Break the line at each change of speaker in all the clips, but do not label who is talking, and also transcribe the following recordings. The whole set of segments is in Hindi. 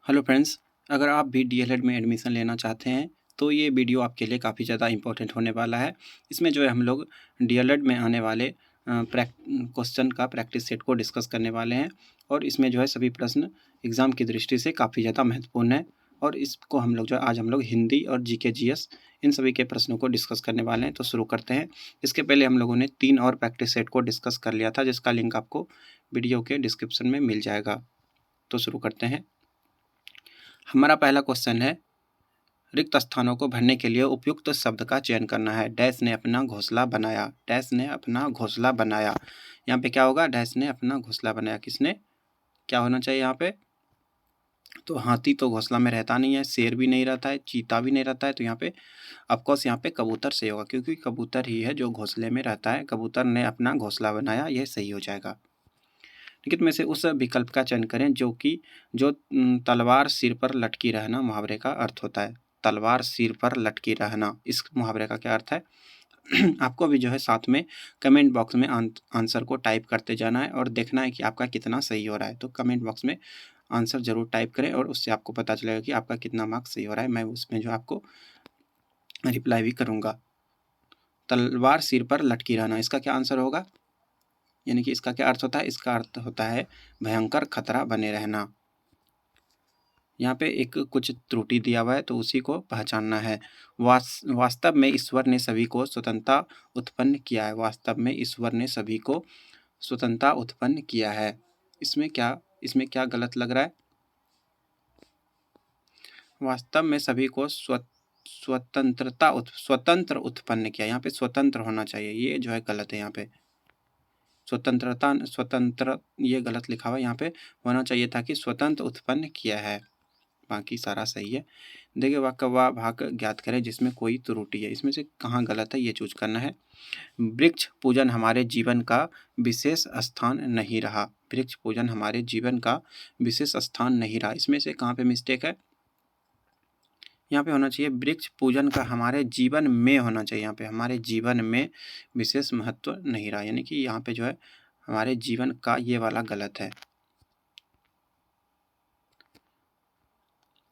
हेलो फ्रेंड्स, अगर आप भी डीएलएड में एडमिशन लेना चाहते हैं तो ये वीडियो आपके लिए काफ़ी ज़्यादा इम्पोर्टेंट होने वाला है। इसमें जो है हम लोग डीएलएड में आने वाले क्वेश्चन का प्रैक्टिस सेट को डिस्कस करने वाले हैं और इसमें जो है सभी प्रश्न एग्ज़ाम की दृष्टि से काफ़ी ज़्यादा महत्वपूर्ण है। और इसको हम लोग जो आज हम लोग हिंदी और जीके जीएस इन सभी के प्रश्नों को डिस्कस करने वाले हैं। तो शुरू करते हैं। इसके पहले हम लोगों ने 3 और प्रैक्टिस सेट को डिस्कस कर लिया था, जिसका लिंक आपको वीडियो के डिस्क्रिप्शन में मिल जाएगा। तो शुरू करते हैं। हमारा पहला क्वेश्चन है, रिक्त स्थानों को भरने के लिए उपयुक्त शब्द का चयन करना है। डैश ने अपना घोंसला बनाया। डैश ने अपना घोंसला बनाया। यहाँ पे क्या होगा? डैश ने अपना घोंसला बनाया। किसने? क्या होना चाहिए यहाँ पे? तो हाथी तो घोंसला में रहता नहीं है, शेर भी नहीं रहता है, चीता भी नहीं रहता है। तो यहाँ पे ऑफकोर्स यहाँ पे कबूतर सही होगा, क्योंकि कबूतर ही है जो घोंसले में रहता है। कबूतर ने अपना घोंसला बनाया, यह सही हो जाएगा। निम्नलिखित में से उस विकल्प का चयन करें जो तलवार सिर पर लटकी रहना मुहावरे का अर्थ होता है। तलवार सिर पर लटकी रहना, इस मुहावरे का क्या अर्थ है? आपको भी जो है साथ में कमेंट बॉक्स में आंसर को टाइप करते जाना है और देखना है कि आपका कितना सही हो रहा है। तो कमेंट बॉक्स में आंसर जरूर टाइप करें और उससे आपको पता चलेगा कि आपका कितना मार्क्स सही हो रहा है। मैं उसमें जो आपको रिप्लाई भी करूँगा। तलवार सिर पर लटकी रहना, इसका क्या आंसर होगा? यानी कि इसका क्या अर्थ होता है? इसका अर्थ होता है भयंकर खतरा बने रहना। यहाँ पे एक कुछ त्रुटि दिया हुआ है तो उसी को पहचानना है। वास्तव में ईश्वर ने सभी को स्वतंत्रता उत्पन्न किया है। वास्तव में ईश्वर ने सभी को स्वतंत्रता उत्पन्न किया है। इसमें क्या गलत लग रहा है? वास्तव में सभी को स्वतंत्र उत्पन्न किया। यहाँ पे स्वतंत्र होना चाहिए, ये जो है गलत है। यहाँ पे स्वतंत्र ये गलत लिखा हुआ है। यहाँ पे होना चाहिए था कि स्वतंत्र उत्पन्न किया है। बाकी सारा सही है। देखिए, वाक्य वा भाग ज्ञात करें जिसमें कोई त्रुटि है। इसमें से कहाँ गलत है ये चूज करना है। वृक्ष पूजन हमारे जीवन का विशेष स्थान नहीं रहा। वृक्ष पूजन हमारे जीवन का विशेष स्थान नहीं रहा, इसमें से कहाँ पे मिस्टेक है? यहाँ पे होना चाहिए वृक्ष पूजन का हमारे जीवन में होना चाहिए। यहाँ पे हमारे जीवन में विशेष महत्व नहीं रहा, यानी कि यहाँ पे जो है हमारे जीवन का ये वाला गलत है।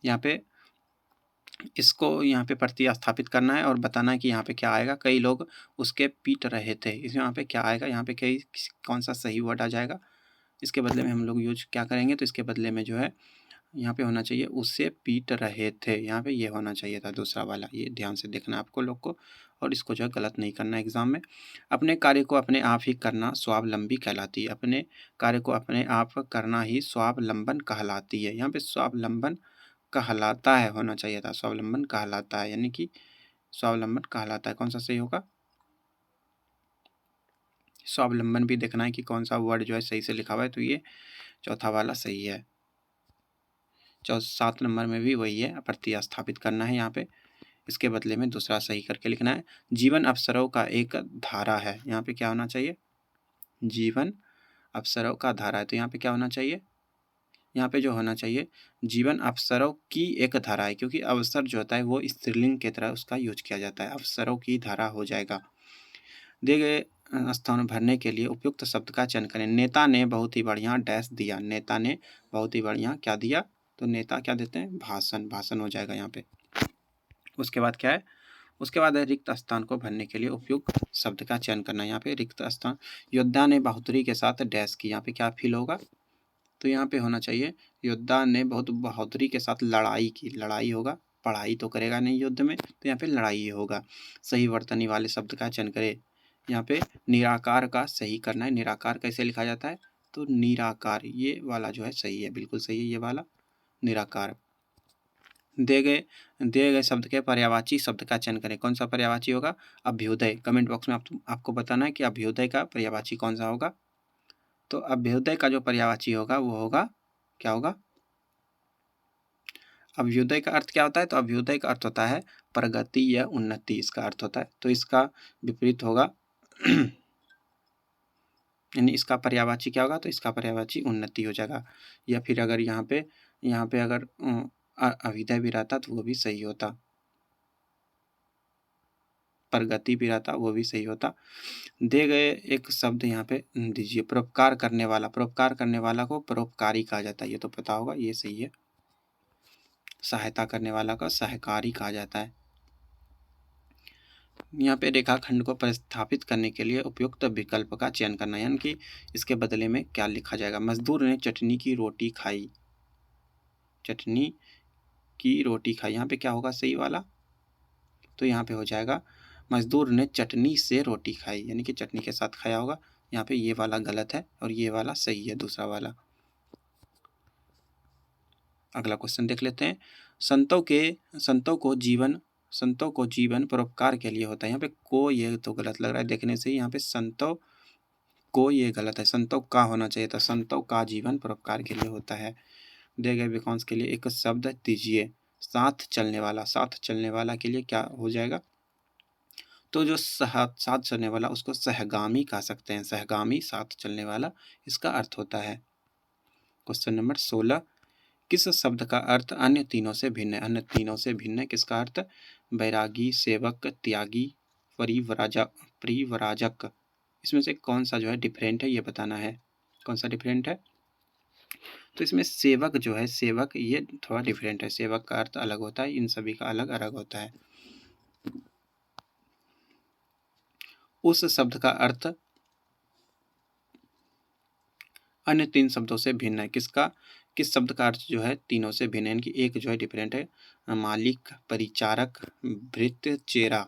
यहाँ पे इसको यहाँ पे प्रतिस्थापित करना है और बताना है कि यहाँ पे क्या आएगा। कई लोग उसके पीट रहे थे, इसमें यहाँ पे क्या आएगा? यहाँ पे कौन सा सही वर्ड आ जाएगा? इसके बदले में हम लोग यूज क्या करेंगे? तो इसके बदले में जो है यहाँ पे होना चाहिए उसे पीट रहे थे। यहाँ पे ये होना चाहिए था दूसरा वाला। ये ध्यान से देखना है आपको लोग को, और इसको जो है गलत नहीं करना एग्जाम में। अपने कार्य को अपने आप ही करना स्वावलंबी कहलाती है। अपने कार्य को अपने आप करना ही स्वावलंबन कहलाती है। यहाँ पे स्वावलंबन कहलाता है होना चाहिए था, स्वावलंबन कहलाता है, यानी कि स्वावलंबन कहलाता है। कौन सा सही होगा? स्वावलंबन भी देखना है कि कौन सा वर्ड जो है सही से लिखा हुआ है। तो ये चौथा वाला सही है। 7 नंबर में भी वही है, प्रतिस्थापित करना है यहाँ पे। इसके बदले में दूसरा सही करके लिखना है। जीवन अवसरों का एक धारा है। यहाँ पे क्या होना चाहिए? जीवन अवसरों का धारा है, तो यहाँ पे क्या होना चाहिए? यहाँ पे जो होना चाहिए जीवन अवसरों की एक धारा है, क्योंकि अवसर जो होता है वो स्त्रीलिंग की तरह उसका यूज किया जाता है। अवसरों की धारा हो जाएगा। दिए गए स्थान भरने के लिए उपयुक्त शब्द का चयन करें। नेता ने बहुत ही बढ़िया डैश दिया। नेता ने बहुत ही बढ़िया क्या दिया? तो नेता क्या देते हैं? भाषण। भाषण हो जाएगा यहाँ पे। उसके बाद क्या है? उसके बाद है रिक्त स्थान को भरने के लिए उपयुक्त शब्द का चयन करना। यहाँ पे रिक्त स्थान, योद्धा ने बहादुरी के साथ डैश की। यहाँ पे क्या फील होगा? तो यहाँ पे होना चाहिए योद्धा ने बहुत बहादुरी के साथ लड़ाई की। लड़ाई होगा, पढ़ाई तो करेगा नहीं युद्ध में, तो यहाँ पे लड़ाई ही होगा। सही वर्तनी वाले शब्द का चयन करें। यहाँ पे निराकार का सही करना है। निराकार कैसे लिखा जाता है? तो निराकार, ये वाला जो है सही है, बिल्कुल सही है ये वाला निराकार। दिए गए शब्द के पर्यायवाची शब्द का चयन करें। कौन सा पर्यायवाची होगा? अभ्युदय। कमेंट बॉक्स में आपको बताना है कि अभ्युदय का पर्यायवाची कौन सा होगा। तो अभ्युदय का जो पर्यायवाची होगा वो होगा, क्या होगा? अभ्युदय का अर्थ क्या होता है? तो अभ्युदय का अर्थ होता है प्रगति या उन्नति, इसका अर्थ होता है। तो इसका विपरीत होगा यानी इसका पर्यायवाची क्या होगा? तो इसका पर्यायवाची उन्नति हो जाएगा। या फिर अगर यहाँ पे अगर अभ्युदय भी रहता तो वो भी सही होता, प्रगति भी रहता वो भी सही होता। दिए गए एक शब्द यहाँ पे दीजिए। परोपकार करने वाला। परोपकार करने वाला को परोपकारी कहा जाता है, ये तो पता होगा, ये सही है। सहायता करने वाला को सहकारी कहा जाता है। यहाँ पे रेखाखंड को प्रतिस्थापित करने के लिए उपयुक्त विकल्प का चयन करना है, यानी कि इसके बदले में क्या लिखा जाएगा। मजदूर ने चटनी की रोटी खाई, चटनी की रोटी खाई, यहाँ पे क्या होगा सही वाला, तो यहाँ पे हो जाएगा मजदूर ने चटनी से रोटी खाई, यानी कि चटनी के साथ खाया होगा। यहाँ पे ये वाला गलत है और ये वाला सही है, दूसरा वाला। अगला क्वेश्चन देख लेते हैं। संतों को जीवन परोपकार के लिए होता है। यहाँ पे को ये तो गलत लग रहा है देखने से ही, यहाँ पे संतों को ये गलत है, संतों का होना चाहिए था। संतों का जीवन परोपकार के लिए होता है। दिए गए वाक्यांश के लिए एक शब्द दीजिए। साथ चलने वाला, साथ चलने वाला के लिए क्या हो जाएगा, तो जो साथ चलने वाला उसको सहगामी कह सकते हैं। सहगामी, साथ चलने वाला, इसका अर्थ होता है। क्वेश्चन नंबर 16, किस शब्द का अर्थ अन्य तीनों से भिन्न है। अन्य तीनों से भिन्न है, किसका अर्थ, बैरागी, सेवक, त्यागी, परिवराजक, इसमें से कौन सा जो है डिफरेंट है ये बताना है। कौन सा डिफरेंट है, तो इसमें सेवक जो है, सेवक ये थोड़ा डिफरेंट है। सेवक का अर्थ अलग होता है, इन सभी का अलग अलग होता है। उस शब्द का अर्थ अन्य तीन शब्दों से भिन्न है, किसका, किस शब्द का अर्थ जो है तीनों से भिन्न है, इनकी एक जो है डिफरेंट है। मालिक, परिचारक, भृत्य, चेरा,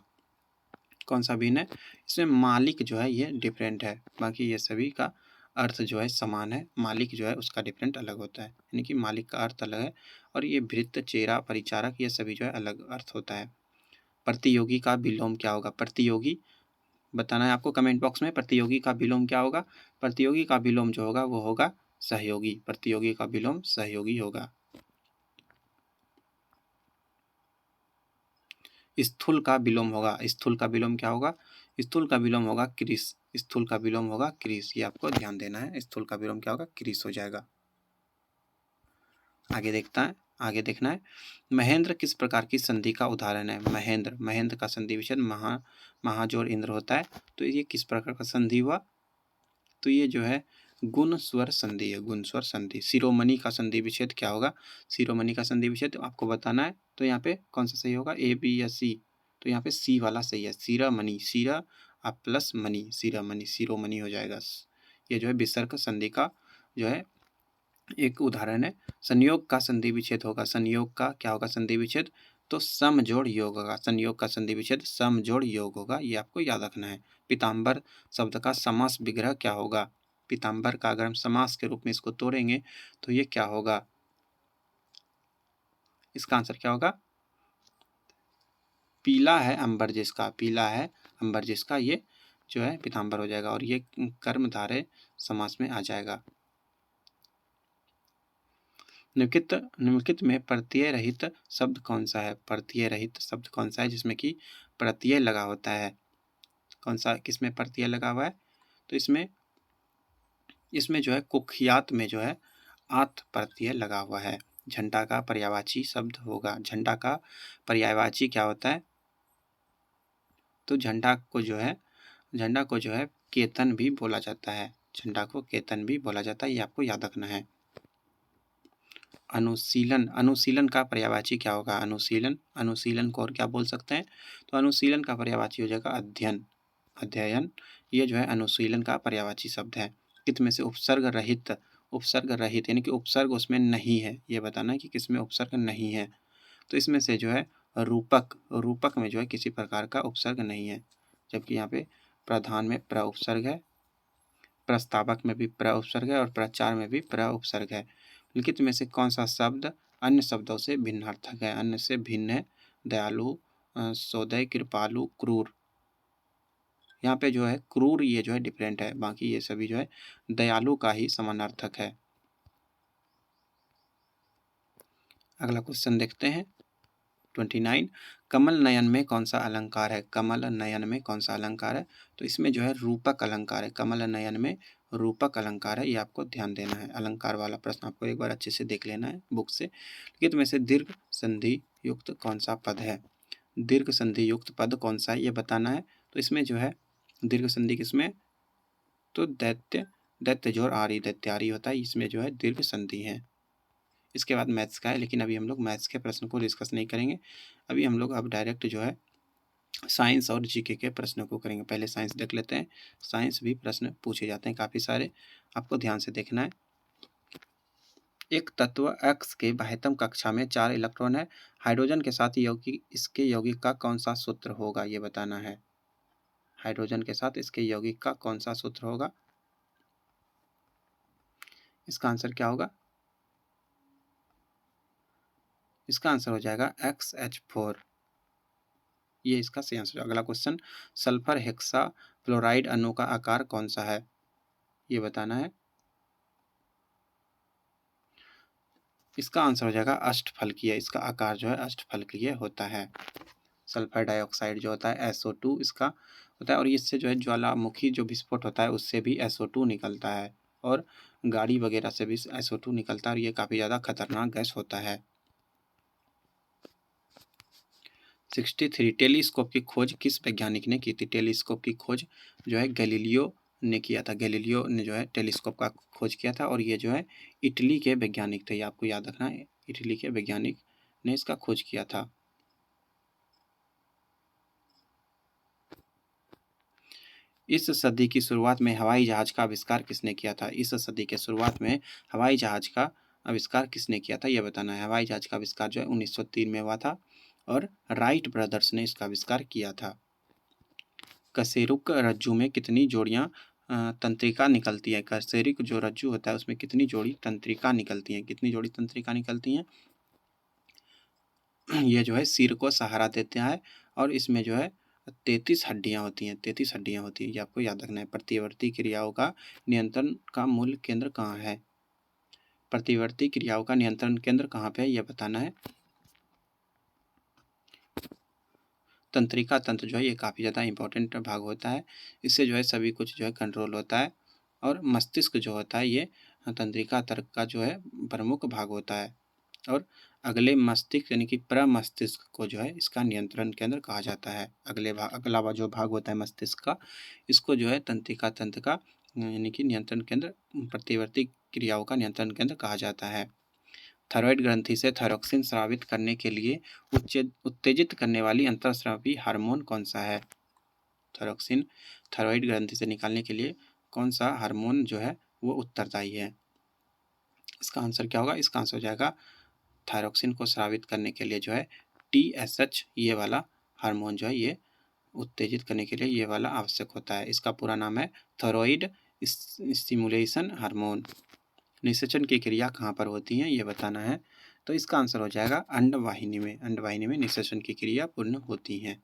कौन सा भिन्न है, इसमें मालिक जो है ये डिफरेंट है, बाकी ये सभी का अर्थ जो है समान है। मालिक जो है उसका डिफरेंट अलग होता है, यानी कि मालिक का अर्थ अलग है, और ये भृत्य, चेरा, परिचारक ये सभी जो है अलग अर्थ होता है। प्रतियोगी का विलोम क्या होगा, प्रतियोगी बताना है आपको कमेंट बॉक्स में। प्रतियोगी का विलोम क्या होगा, प्रतियोगी का विलोम जो होगा वो होगा सहयोगी। प्रतियोगी का विलोम सहयोगी होगा। स्थूल का विलोम होगा, स्थूल का विलोम क्या होगा, स्थूल का विलोम होगा क्रिस। स्थूल का विलोम होगा क्रिस, ये आपको ध्यान देना है। स्थूल का विलोम क्या होगा, क्रिस हो जाएगा। आगे देखता है, आगे देखना है। महेंद्र किस प्रकार की संधि का उदाहरण है। महेंद्र, महेंद्र का संधि विच्छेद महाजोर इंद्र होता है, तो ये किस प्रकार का संधि हुआ, तो ये जो है गुण स्वर संधि है, गुण स्वर संधि। शिरोमणि का संधि विच्छेद क्या होगा, शिरोमणि का संधि विच्छेद आपको बताना है, तो यहाँ पे कौन सा सही होगा, ए, बी या सी, तो यहाँ पे सी वाला सही है। शिरोमणि, शिरा आप प्लस मणि, शिरोमणि, शिरोमणि हो जाएगा। ये जो है विसर्ग संधि का जो है एक उदाहरण है। संयोग का संधि विच्छेद होगा, संयोग का क्या होगा संधि विच्छेद, तो सम जोड़ योग होगा। संयोग का संधि विच्छेद सम जोड़ योग होगा, ये आपको याद रखना है। पीताम्बर शब्द का समास विग्रह क्या होगा, पीताम्बर का अगर हम समास के रूप में इसको तोड़ेंगे तो ये क्या होगा, इसका आंसर क्या होगा, पीला है अंबर जिसका, पीला है अंबर जिसका, ये जो है पीताम्बर हो जाएगा, और ये कर्मधारय समास में आ जाएगा। निम्नलिखित में प्रत्यय रहित शब्द कौन सा है, प्रत्यय रहित शब्द कौन सा है जिसमें कि प्रत्यय लगा होता है, कौन सा, किसमें प्रत्यय लगा हुआ है, तो इसमें जो है कुख्यात में जो है आत प्रत्यय लगा हुआ है। झंडा का पर्यायवाची शब्द होगा, झंडा का पर्यायवाची क्या होता है, तो झंडा को जो है केतन भी बोला जाता है, झंडा को केतन भी बोला जाता है, ये आपको याद रखना है। अनुशीलन, अनुशीलन का पर्यायवाची क्या होगा, अनुशीलन, अनुशीलन को और क्या बोल सकते हैं, तो अनुशीलन का पर्यायवाची हो जाएगा अध्ययन, अध्ययन, ये जो है अनुशीलन का पर्यायवाची शब्द है। किस में से उपसर्ग रहित, उपसर्ग रहित यानी कि उपसर्ग उसमें नहीं है, ये बताना है कि किसमें उपसर्ग नहीं है, तो इसमें से जो है रूपक, रूपक में जो है किसी प्रकार का उपसर्ग नहीं है, जबकि यहाँ पे प्रधान में प्र उपसर्ग है, प्रस्तावक में भी प्र उपसर्ग है, और प्रचार में भी प्र उपसर्ग है। लिखित में से कौन सा शब्द अन्य शब्दों से भिन्नार्थक है, अन्य से भिन्न है, दयालु, सौदय, कृपालु, क्रूर, यहाँ पे जो है क्रूर ये जो है डिफरेंट है, बाकी ये सभी जो है दयालु का ही समानार्थक है। अगला क्वेश्चन देखते हैं 29, कमल नयन में कौन सा अलंकार है, कमल नयन में कौन सा अलंकार है, तो इसमें जो है रूपक अलंकार है, कमल नयन में रूपक अलंकार है, ये आपको ध्यान देना है। अलंकार वाला प्रश्न आपको एक बार अच्छे से देख लेना है बुक से। लिखित में से दीर्घ संधि युक्त कौन सा पद है, दीर्घ संधि युक्त पद कौन सा है ये बताना है, तो इसमें जो है दीर्घ संधि किसमें, तो दैत्य, दैत्य जोर आरी, दैत्यारी होता है, इसमें जो है दीर्घ संधि है। इसके बाद मैथ्स का है, लेकिन अभी हम लोग मैथ्स के प्रश्न को डिस्कस नहीं करेंगे। अभी हम लोग अब डायरेक्ट जो है साइंस और जीके के प्रश्नों को करेंगे। पहले साइंस देख लेते हैं। साइंस भी प्रश्न पूछे जाते हैं काफ़ी सारे, आपको ध्यान से देखना है। एक तत्व X के बाह्यतम कक्षा में 4 इलेक्ट्रॉन है। हाइड्रोजन के साथ यौगिक, इसके यौगिक का कौन सा सूत्र होगा, ये बताना है। हाइड्रोजन के साथ इसके यौगिक का कौन सा सूत्र होगा? इसका आंसर क्या होगा? इसका आंसर हो जाएगा XH4। ये इसका सही आंसर। अगला क्वेश्चन, सल्फर हेक्सा फ्लोराइड अणु का आकार कौन सा है, ये बताना है। इसका आंसर हो जाएगा अष्टफलकीय। इसका आकार जो है अष्टफलकीय होता है। सल्फर डाइऑक्साइड जो होता है SO2 इसका होता है, और इससे जो है ज्वालामुखी जो विस्फोट होता है उससे भी SO2 निकलता है, और गाड़ी वगैरह से भी SO2 निकलता है, और ये काफ़ी ज़्यादा खतरनाक गैस होता है। 63 टेलीस्कोप की खोज किस वैज्ञानिक ने की थी? टेलीस्कोप की खोज जो है गैलीलियो ने किया था। गैलीलियो ने जो है टेलीस्कोप का खोज किया था, और ये जो है इटली के वैज्ञानिक थे। ये आपको याद रखना है, इटली के वैज्ञानिक ने इसका खोज किया था। इस सदी की शुरुआत में हवाई जहाज का आविष्कार किसने किया था? इस सदी के शुरुआत में हवाई जहाज का आविष्कार किसने किया था, यह बताना है। हवाई जहाज का आविष्कार जो है 1903 में हुआ था, और राइट ब्रदर्स ने इसका आविष्कार किया था। कशेरुक रज्जु में कितनी जोड़ियां तंत्रिका निकलती है? कशेरुक जो रज्जु होता है उसमें कितनी जोड़ी तंत्रिका निकलती हैं? कितनी जोड़ी तंत्रिका निकलती हैं? ये जो है सिर को सहारा देते हैं, और इसमें जो है 33 हड्डियां होती हैं। 33 हड्डियां होती हैं, ये आपको याद रखना है। प्रतिवर्ती क्रियाओं का नियंत्रण का मूल केंद्र कहाँ है? प्रतिवर्ती क्रियाओं का नियंत्रण केंद्र कहाँ पे है, यह बताना है। तंत्रिका तंत्र जो है ये काफ़ी ज़्यादा इंपॉर्टेंट भाग होता है। इससे जो है सभी कुछ जो है कंट्रोल होता है, और मस्तिष्क जो होता है ये तंत्रिका तंत्र का जो है प्रमुख भाग होता है, और अगले मस्तिष्क यानी कि प्रमस्तिष्क को जो है इसका नियंत्रण केंद्र कहा जाता है। अगला जो भाग होता है मस्तिष्क का, इसको जो है तंत्रिका तंत्र का यानी कि नियंत्रण केंद्र, प्रतिवर्ती क्रियाओं का नियंत्रण केंद्र कहा जाता है। थायराइड ग्रंथि से थायरोक्सिन स्रावित करने के लिए उत्तेजित करने वाली अंतःस्रावी हार्मोन कौन सा है? थायरोक्सिन थायराइड ग्रंथि से निकालने के लिए कौन सा हार्मोन जो है वो उत्तरदायी है? इसका आंसर क्या होगा? इसका आंसर हो जाएगा, थायरोक्सिन को स्रावित करने के लिए जो है TSH ये वाला हार्मोन जो है ये उत्तेजित करने के लिए ये वाला आवश्यक होता है। इसका पूरा नाम है थायरॉइड स्टिमुलेशन हार्मोन। निषेचन की क्रिया कहाँ पर होती है, ये बताना है। तो इसका आंसर हो जाएगा अंडवाहिनी में। अंडवाहिनी में निषेचन की क्रिया पूर्ण होती है।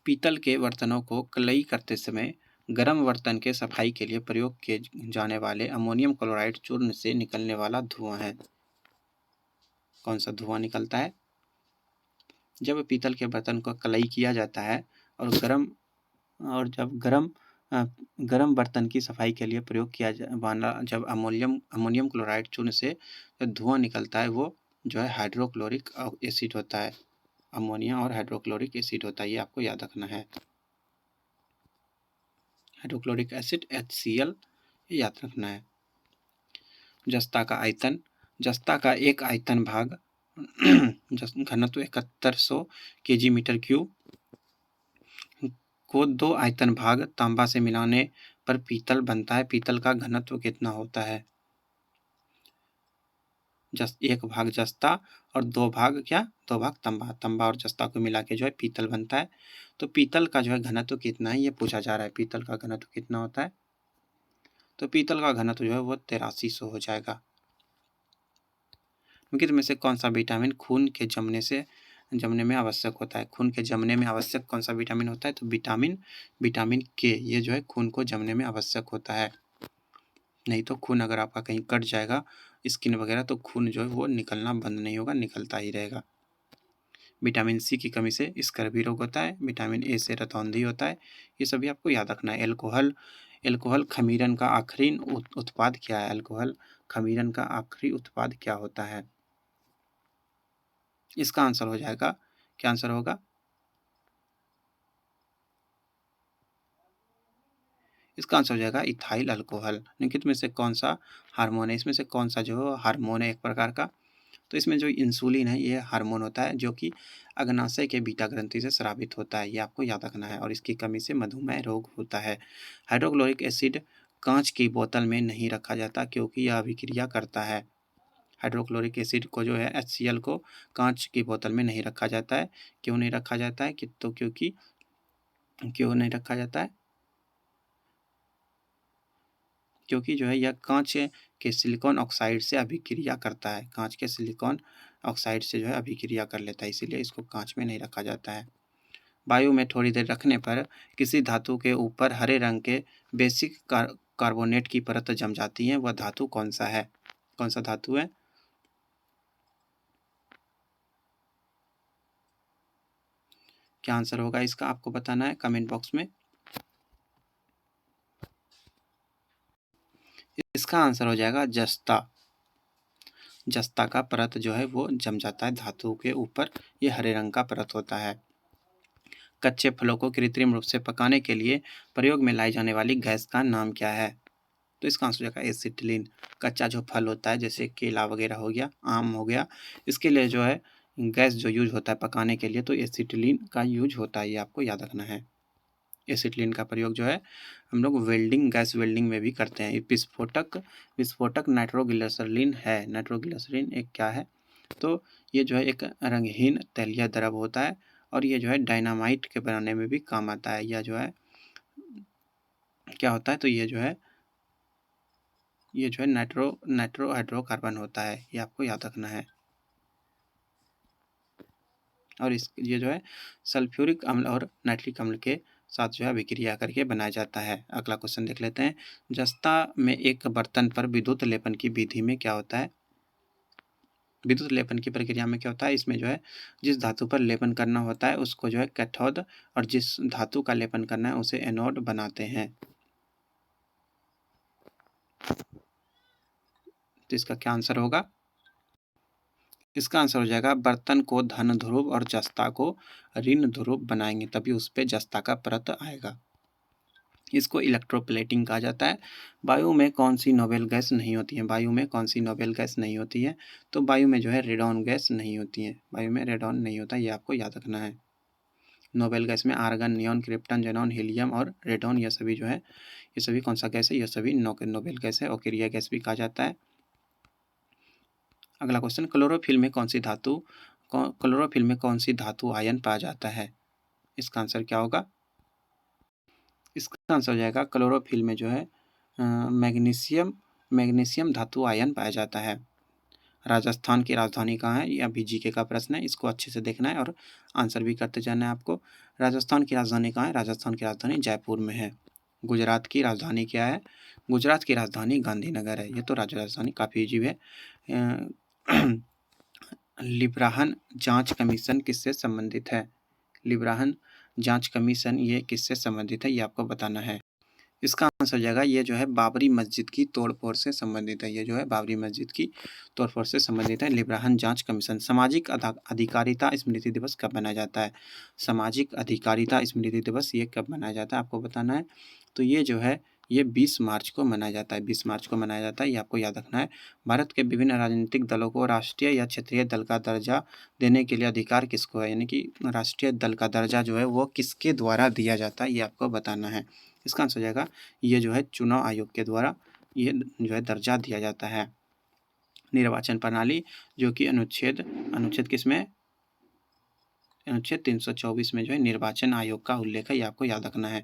पीतल के बर्तनों को कलई करते समय गर्म बर्तन के सफाई के लिए प्रयोग किए जाने वाले अमोनियम क्लोराइड चूर्ण से निकलने वाला धुआं है। कौन सा धुआं निकलता है? जब पीतल के बर्तन को कलई किया जाता है और जब गर्म बर्तन की सफाई के लिए प्रयोग किया वाला जब अमोनियम क्लोराइड चूर्ण से जब धुआं निकलता है वो जो है हाइड्रोक्लोरिक एसिड होता है। अमोनिया और हाइड्रोक्लोरिक एसिड होता है, ये आपको याद रखना है। हाइड्रोक्लोरिक एसिड HCl, ये याद रखना है। जस्ता का आयतन, जस्ता का एक आयतन भाग घनत्व 7100 kg मीटर क्यूब को 2 आयतन भाग तांबा से मिलाने पर पीतल बनता है। पीतल का घनत्व कितना होता है? एक भाग जस्ता और 2 भाग क्या? 2 भाग तांबा। तांबा और जस्ता को मिला के जो है पीतल बनता है। तो पीतल का जो है घनत्व कितना है ये पूछा जा रहा है। पीतल का घनत्व कितना होता है? तो पीतल का घनत्व जो है वो 8300 हो जाएगा। निम्नलिखित में से कौन सा विटामिन खून के जमने में आवश्यक होता है? खून के जमने में आवश्यक कौन सा विटामिन होता है? तो विटामिन के, ये जो है खून को जमने में आवश्यक होता है। नहीं तो खून अगर आपका कहीं कट जाएगा स्किन वगैरह, तो खून जो है वो निकलना बंद नहीं होगा, निकलता ही रहेगा। विटामिन सी की कमी से स्कर्वी रोग होता है। विटामिन ए से रतौंधी होता है। ये सभी आपको याद रखना है। एल्कोहल खमीरन का आखिरी उत्पाद क्या है? अल्कोहल खमीरन का आखिरी उत्पाद क्या होता है? इसका आंसर हो जाएगा, क्या आंसर होगा? इसका आंसर हो जाएगा इथाइल अल्कोहल। निम्नलिखित में से कौन सा हार्मोन है, इसमें से कौन सा जो हार्मोन है एक प्रकार का, तो इसमें जो इंसुलिन है ये हार्मोन होता है जो कि अग्नाशय के बीटा ग्रंथि से स्रावित होता है, ये आपको याद रखना है, और इसकी कमी से मधुमेह रोग होता है। हाइड्रोक्लोरिक एसिड कांच की बोतल में नहीं रखा जाता क्योंकि यह अभिक्रिया करता है। हाइड्रोक्लोरिक एसिड को जो है HCl को कांच की बोतल में नहीं रखा जाता है। क्यों नहीं रखा जाता है तो क्योंकि क्यों नहीं रखा जाता है, क्योंकि जो है यह कांच के सिलिकॉन ऑक्साइड से अभिक्रिया करता है, कांच के सिलिकॉन ऑक्साइड से जो है अभिक्रिया कर लेता है, इसीलिए इसको कांच में नहीं रखा जाता है। वायु में थोड़ी देर रखने पर किसी धातु के ऊपर हरे रंग के बेसिक कार्बोनेट की परत जम जाती है, वह धातु कौन सा है, कौन सा धातु है? क्या आंसर होगा इसका आपको बताना है कमेंट बॉक्स में। इसका आंसर हो जाएगा जस्ता। जस्ता का परत जो है वो जम जाता है धातु के ऊपर, ये हरे रंग का परत होता है। कच्चे फलों को कृत्रिम रूप से पकाने के लिए प्रयोग में लाई जाने वाली गैस का नाम क्या है? तो इसका आंसर हो जाएगा एसिटिलीन। कच्चा जो फल होता है जैसे केला वगैरह हो गया, आम हो गया, इसके लिए जो है गैस जो यूज होता है पकाने के लिए तो एसिटिलीन का यूज होता है, ये आपको याद रखना है। एसिटिलीन का प्रयोग जो है हम लोग वेल्डिंग, गैस वेल्डिंग में भी करते हैं। विस्फोटक विस्फोटक नाइट्रोग्लिसरीन है। नाइट्रोग्लिसरीन एक क्या है, तो ये जो है एक रंगहीन तैलीय द्रव होता है और ये जो है डायनामाइट के बनाने में भी काम आता है। यह जो है क्या होता है, तो ये जो है नाइट्रो हाइड्रोकार्बन होता है, ये आपको याद रखना है। और ये जो है सल्फ्यूरिक अम्ल और नाइट्रिक अम्ल के साथ जो है अभिक्रिया करके बनाया जाता है। अगला क्वेश्चन देख लेते हैं। जस्ता में एक बर्तन पर विद्युत लेपन की विधि में क्या होता है? विद्युत लेपन की प्रक्रिया में क्या होता है, इसमें जो है जिस धातु पर लेपन करना होता है उसको जो है कैथोड और जिस धातु का लेपन करना है उसे एनोड बनाते हैं। तो इसका क्या आंसर होगा? इसका आंसर हो जाएगा बर्तन को धन ध्रुव और जस्ता को ऋण ध्रुव बनाएंगे तभी उस पर जस्ता का परत आएगा। इसको इलेक्ट्रोप्लेटिंग कहा जाता है। वायु में कौन सी नोबेल गैस नहीं होती है? वायु में कौन सी नोबेल गैस नहीं होती है? तो वायु में जो है रेडॉन गैस नहीं होती है, वायु में रेडॉन नहीं होता, ये आपको याद रखना है। नोबेल गैस में argon, neon, krypton, xenon, helium और रेडॉन, ये सभी जो है ये सभी कौन सा गैस है? ये सभी नोबेल गैस है और क्रिया गैस भी कहा जाता है। अगला क्वेश्चन, क्लोरोफिल में कौन सी धातु आयन पाया जाता है? इसका आंसर क्या होगा? इसका आंसर हो जाएगा क्लोरोफिल में जो है मैग्नीशियम धातु आयन पाया जाता है। राजस्थान की राजधानी कहाँ है? ये अभी जीके का प्रश्न है, इसको अच्छे से देखना है और आंसर भी करते जाना है आपको। राजस्थान की राजधानी कहाँ है? राजस्थान की राजधानी जयपुर में है। गुजरात की राजधानी क्या है? गुजरात की राजधानी गांधीनगर है। ये तो राजधानी काफ़ी अजीब है। लिब्राहन जांच कमीशन किससे संबंधित है? लिब्राहन जांच कमीशन ये किससे संबंधित है, ये आपको बताना है। इसका आंसर हो जाएगा ये जो है बाबरी मस्जिद की तोड़फोड़ से संबंधित है। ये जो है बाबरी मस्जिद की तोड़फोड़ से संबंधित है। लिब्राहन जांच कमीशन। सामाजिक अधिकारिता स्मृति दिवस कब मनाया जाता है? सामाजिक अधिकारिता स्मृति दिवस ये कब मनाया जाता है आपको बताना है। तो ये जो है ये 20 मार्च को मनाया जाता है, 20 मार्च को मनाया जाता है, ये आपको याद रखना है। भारत के विभिन्न राजनीतिक दलों को राष्ट्रीय या क्षेत्रीय दल का दर्जा देने के लिए अधिकार किसको है? यानी कि राष्ट्रीय दल का दर्जा जो है वो किसके द्वारा दिया जाता है, ये आपको बताना है। इसका आंसर हो जाएगा ये जो है चुनाव आयोग के द्वारा ये जो है दर्जा दिया जाता है। निर्वाचन प्रणाली जो कि अनुच्छेद किसमें? अनुच्छेद 324 में जो है निर्वाचन आयोग का उल्लेख है, ये आपको याद रखना है।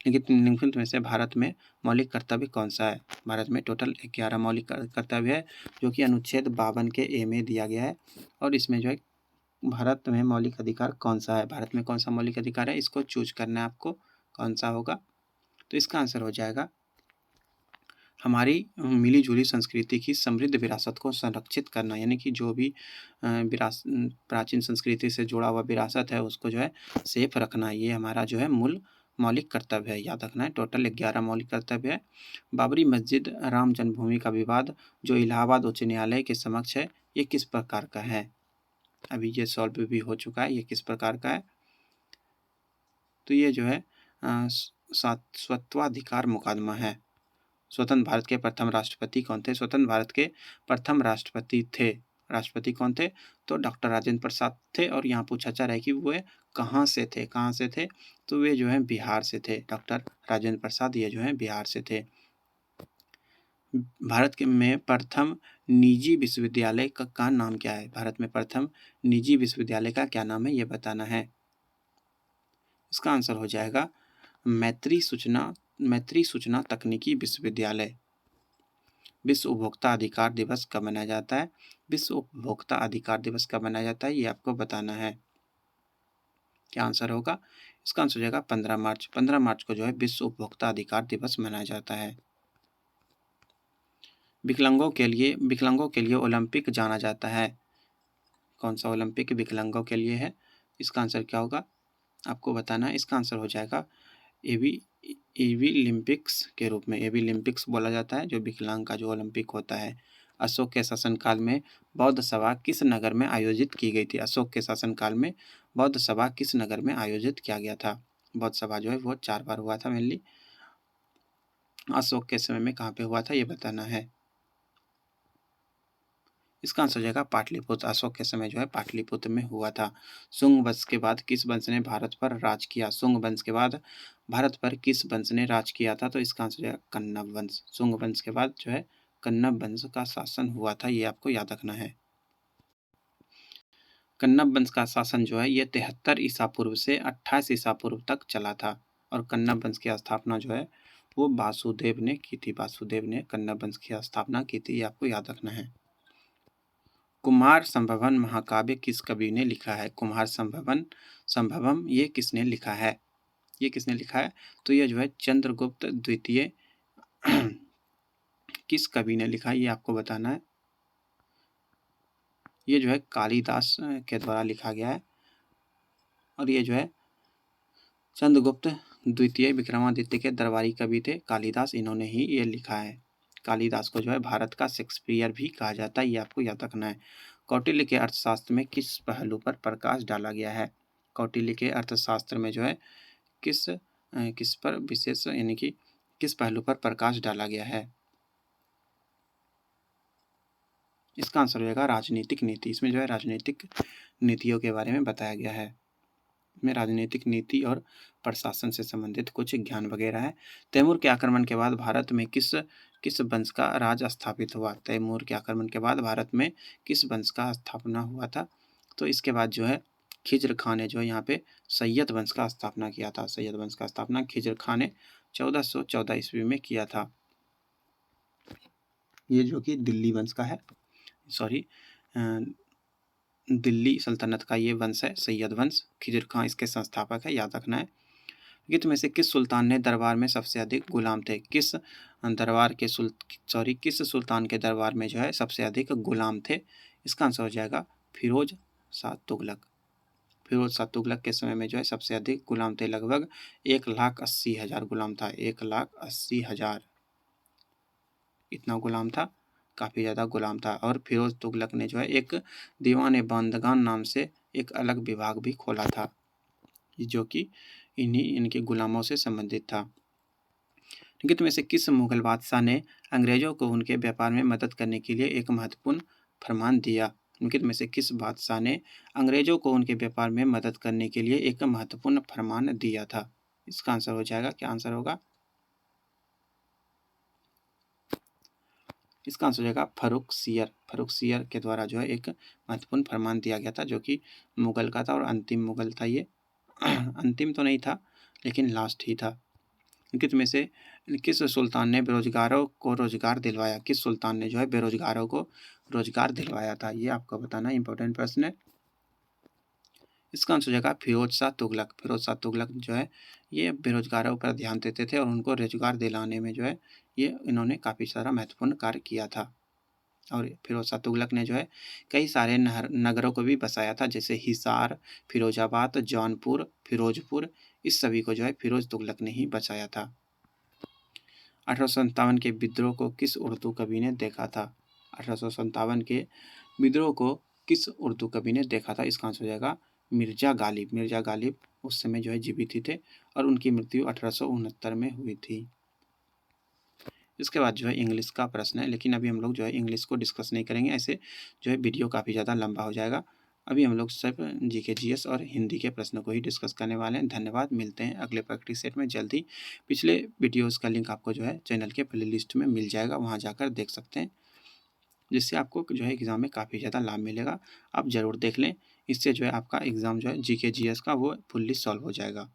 लेकिन निम्नलिखित में से भारत में मौलिक कर्तव्य कौन सा है? भारत में टोटल 11 मौलिक कर्तव्य है जो कि अनुच्छेद 52 के ए में दिया गया है। और इसमें जो है भारत में मौलिक अधिकार कौन सा है? भारत में कौन सा मौलिक अधिकार है, इसको चूज करना है आपको, कौन सा होगा। तो इसका आंसर हो जाएगा हमारी मिली जुली संस्कृति की समृद्ध विरासत को संरक्षित करना, यानी कि जो भी प्राचीन संस्कृति से जुड़ा हुआ विरासत है उसको जो है सेफ रखना, ये हमारा जो है मूल मौलिक कर्तव्य है, याद रखना है। टोटल 11 मौलिक कर्तव्य है। बाबरी मस्जिद राम जन्मभूमि का विवाद जो इलाहाबाद उच्च न्यायालय के समक्ष है, ये किस प्रकार का है? अभी ये सॉल्व भी हो चुका है, ये किस प्रकार का है? तो ये जो है सार्वभौमिक मुकदमा है। स्वतंत्र भारत के प्रथम राष्ट्रपति कौन थे? स्वतंत्र भारत के प्रथम राष्ट्रपति कौन थे? तो डॉक्टर राजेंद्र प्रसाद थे। और यहाँ पूछा जा रहा है कि वे कहाँ से थे? तो वे जो है बिहार से थे। डॉक्टर राजेंद्र प्रसाद ये जो है बिहार से थे। भारत के में प्रथम निजी विश्वविद्यालय का नाम क्या है? भारत में प्रथम निजी विश्वविद्यालय का क्या नाम है, ये बताना है। इसका आंसर हो जाएगा मैत्री सूचना तकनीकी विश्वविद्यालय। विश्व उपभोक्ता अधिकार दिवस कब मनाया जाता है? विश्व उपभोक्ता अधिकार दिवस कब मनाया जाता है, ये आपको बताना है। क्या आंसर होगा? इसका आंसर हो जाएगा 15 मार्च। 15 मार्च को जो है विश्व उपभोक्ता अधिकार दिवस मनाया जाता है। विकलांगों के लिए ओलंपिक जाना जाता है। कौन सा ओलंपिक विकलांगों के लिए है? इसका आंसर क्या होगा, आपको बताना है। इसका आंसर हो जाएगा एवी लिम्पिक्स के रूप में। एवी लिम्पिक्स बोला जाता है जो विकलांग का जो ओलंपिक होता है। अशोक के शासनकाल में बौद्ध सभा किस नगर में आयोजित की गई थी? अशोक के शासनकाल में बौद्ध सभा किस नगर में आयोजित किया गया था? बौद्ध सभा जो है वो 4 बार हुआ था मेनली। अशोक के समय में कहाँ पे हुआ था, ये बताना है। इसका आंसर हो जाएगा पाटलिपुत्र। अशोक के समय जो है पाटलिपुत्र में हुआ था। शुंग वंश के बाद किस वंश ने भारत पर राज किया? शुंग वंश के बाद भारत पर किस वंश ने राज किया था? तो इसका आंसर हो जाएगा कन्नब वंश। शुंग वंश के बाद जो है कन्नब वंश का शासन हुआ था, ये आपको याद रखना है। कन्नब वंश का शासन जो है ये 73 ईसा पूर्व से 28 ईसा पूर्व तक चला था। और कन्नब वंश की स्थापना जो है वो वासुदेव ने की थी। वासुदेव ने कन्नब वंश की स्थापना की थी, ये आपको याद रखना है। कुमार संभवन महाकाव्य किस कवि ने लिखा है? कुमार संभवम ये किसने लिखा है? तो ये जो है चंद्रगुप्त द्वितीय किस कवि ने लिखा है, ये आपको बताना है। ये जो है कालिदास के द्वारा लिखा गया है। और ये जो है चंद्रगुप्त द्वितीय विक्रमादित्य के दरबारी कवि थे कालिदास, इन्होंने ही ये लिखा है। कालिदास को जो है भारत का शेक्सपियर भी कहा जाता है, ये आपको याद रखना है। कौटिल्य के अर्थशास्त्र में किस पहलू पर प्रकाश डाला गया है? कौटिल्य के अर्थशास्त्र में जो है किस पर विशेष यानी कि किस पहलू पर प्रकाश डाला गया है? इसका आंसर हो जाएगा राजनीतिक नीति। इसमें जो है राजनीतिक नीतियों के बारे में बताया गया है। में राजनीतिक नीति और प्रशासन से संबंधित कुछ ज्ञान वगैरह है। तैमूर के आक्रमण के बाद भारत में किस वंश का राज स्थापित हुआ? तैमूर के आक्रमण के बाद भारत में किस वंश का स्थापना हुआ था? तो इसके बाद जो है खिज्र खां ने जो है यहाँ पे सैयद वंश का स्थापना किया था। सैयद वंश का स्थापना खिज्र खां ने 1414 ईस्वी में किया था। ये जो कि दिल्ली वंश का है, सॉरी दिल्ली सल्तनत का ये वंश है, सैयद वंश। खिज्र खां इसके संस्थापक है, याद रखना है। निम्नलिखित में से किस सुल्तान ने दरबार में सबसे अधिक गुलाम थे? किस सुल्तान के दरबार में जो है सबसे अधिक गुलाम थे? इसका आंसर हो जाएगा फिरोज शाह तुगलक। फिरोज शाह तुगलक के समय में जो है सबसे अधिक गुलाम थे, लगभग 1,80,000 गुलाम था। 1,80,000 इतना गुलाम था, काफ़ी ज़्यादा गुलाम था। और फिरोज तुगलक ने जो है एक दीवान बंदगान नाम से एक अलग विभाग भी खोला था, जो कि इनके गुलामों से संबंधित था। निम्नलिखित में से किस मुगल बादशाह ने अंग्रेजों को उनके व्यापार में मदद करने के लिए एक महत्वपूर्ण फरमान दिया? निम्नलिखित में से किस बादशाह ने अंग्रेजों को उनके व्यापार में मदद करने के लिए एक महत्वपूर्ण फरमान दिया था? इसका आंसर हो जाएगा, क्या आंसर होगा? इसका आंसर हो जाएगा फर्रुखसियर। फर्रुखसियर के द्वारा जो है एक महत्वपूर्ण फरमान दिया गया था, जो कि मुगल का था और अंतिम मुगल था ये। अंतिम तो नहीं था लेकिन लास्ट ही था। निम्नलिखित में से किस सुल्तान ने बेरोजगारों को रोजगार दिलवाया? किस सुल्तान ने जो है बेरोजगारों को रोजगार दिलवाया था? ये आपको बताना इंपॉर्टेंट प्रश्न है। इसका आंसर हो जाएगा फिरोज शाह तुगलक। फिरोज शाह तुगलक जो है ये बेरोजगारों पर ध्यान देते थे और उनको रोजगार दिलाने में जो है ये इन्होंने काफ़ी सारा महत्वपूर्ण कार्य किया था। और फिरोज शाह तुगलक ने जो है कई सारे नगरों को भी बसाया था, जैसे हिसार, फिरोजाबाद, जौनपुर, फिरोजपुर, इस सभी को जो है फिरोज तुगलक ने ही बसाया था। 1857 के विद्रोह को किस उर्दू कवि ने देखा था? 1857 के विद्रोह को किस उर्दू कवि ने देखा था? इसका आंसर हो जाएगा मिर्ज़ा गालिब उस समय जो है जीवित ही थे और उनकी मृत्यु 1869 में हुई थी। इसके बाद जो है इंग्लिश का प्रश्न है, लेकिन अभी हम लोग जो है इंग्लिश को डिस्कस नहीं करेंगे, ऐसे जो है वीडियो काफ़ी ज़्यादा लंबा हो जाएगा। अभी हम लोग सिर्फ जीके जीएस और हिंदी के प्रश्नों को ही डिस्कस करने वाले हैं। धन्यवाद, मिलते हैं अगले प्रैक्टिस सेट में जल्दी। पिछले वीडियोज़ का लिंक आपको जो है चैनल के प्लेलिस्ट में मिल जाएगा, वहाँ जाकर देख सकते हैं, जिससे आपको जो है एग्ज़ाम में काफ़ी ज़्यादा लाभ मिलेगा। आप ज़रूर देख लें, इससे जो है आपका एग्ज़ाम जो है जीके जीएस का वो फुल्ली सॉल्व हो जाएगा।